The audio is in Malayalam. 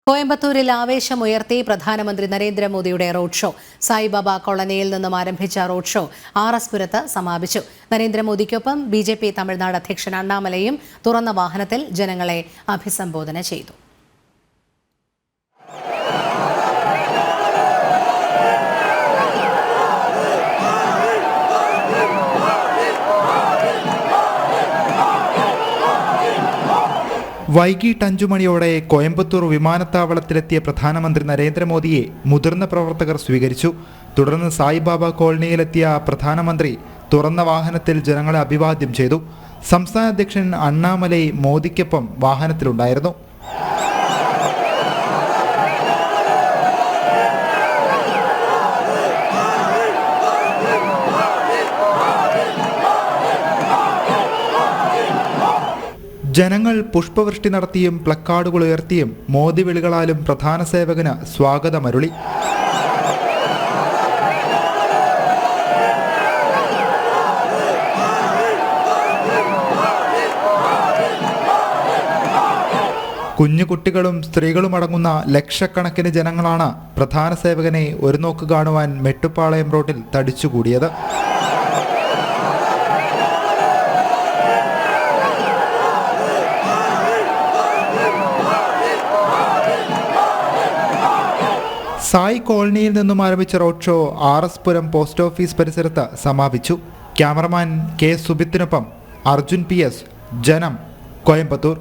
കോയമ്പത്തൂരിൽ ആവേശമുയർത്തി പ്രധാനമന്ത്രി നരേന്ദ്രമോദിയുടെ റോഡ് ഷോ. സായിബാബ കോളനിയിൽ നിന്നും ആരംഭിച്ച റോഡ് ഷോ RS പുരത്ത് സമാപിച്ചു. നരേന്ദ്രമോദിക്കൊപ്പം BJP തമിഴ്നാട് അധ്യക്ഷൻ അണ്ണാമലയും തുറന്ന വാഹനത്തിൽ ജനങ്ങളെ അഭിസംബോധന ചെയ്തു. വൈകിട്ട് 5 മണിയോടെ കോയമ്പത്തൂർ വിമാനത്താവളത്തിലെത്തിയ പ്രധാനമന്ത്രി നരേന്ദ്രമോദിയെ മുതിർന്ന പ്രവർത്തകർ സ്വീകരിച്ചു. തുടർന്ന് സായിബാബ കോളനിയിലെത്തിയ പ്രധാനമന്ത്രി തുറന്ന വാഹനത്തിൽ ജനങ്ങളെ അഭിവാദ്യം ചെയ്തു. സംസ്ഥാന അധ്യക്ഷൻ അണ്ണാമലൈ മോദിക്കൊപ്പം വാഹനത്തിലുണ്ടായിരുന്നു. ജനങ്ങൾ പുഷ്പവൃഷ്ടി നടത്തിയും പ്ലക്കാർഡുകൾ ഉയർത്തിയും മോദി വിളികളാലും പ്രധാന സേവകന് സ്വാഗതമരുളി. കുഞ്ഞുകുട്ടികളും സ്ത്രീകളും അടങ്ങുന്ന ലക്ഷക്കണക്കിന് ജനങ്ങളാണ് പ്രധാന സേവകനെ ഒരു നോക്ക് കാണുവാൻ മെട്ടുപ്പാളയം റോഡിൽ തടിച്ചുകൂടിയത്. സായി കോളനിയിൽ നിന്നും ആരംഭിച്ച റോഡ് ഷോ RS പുരം പോസ്റ്റ് ഓഫീസ് പരിസരത്ത് സമാപിച്ചു. ക്യാമറമാൻ K സുബിത്തിനൊപ്പം അർജുൻ PS, ജനം, കോയമ്പത്തൂർ.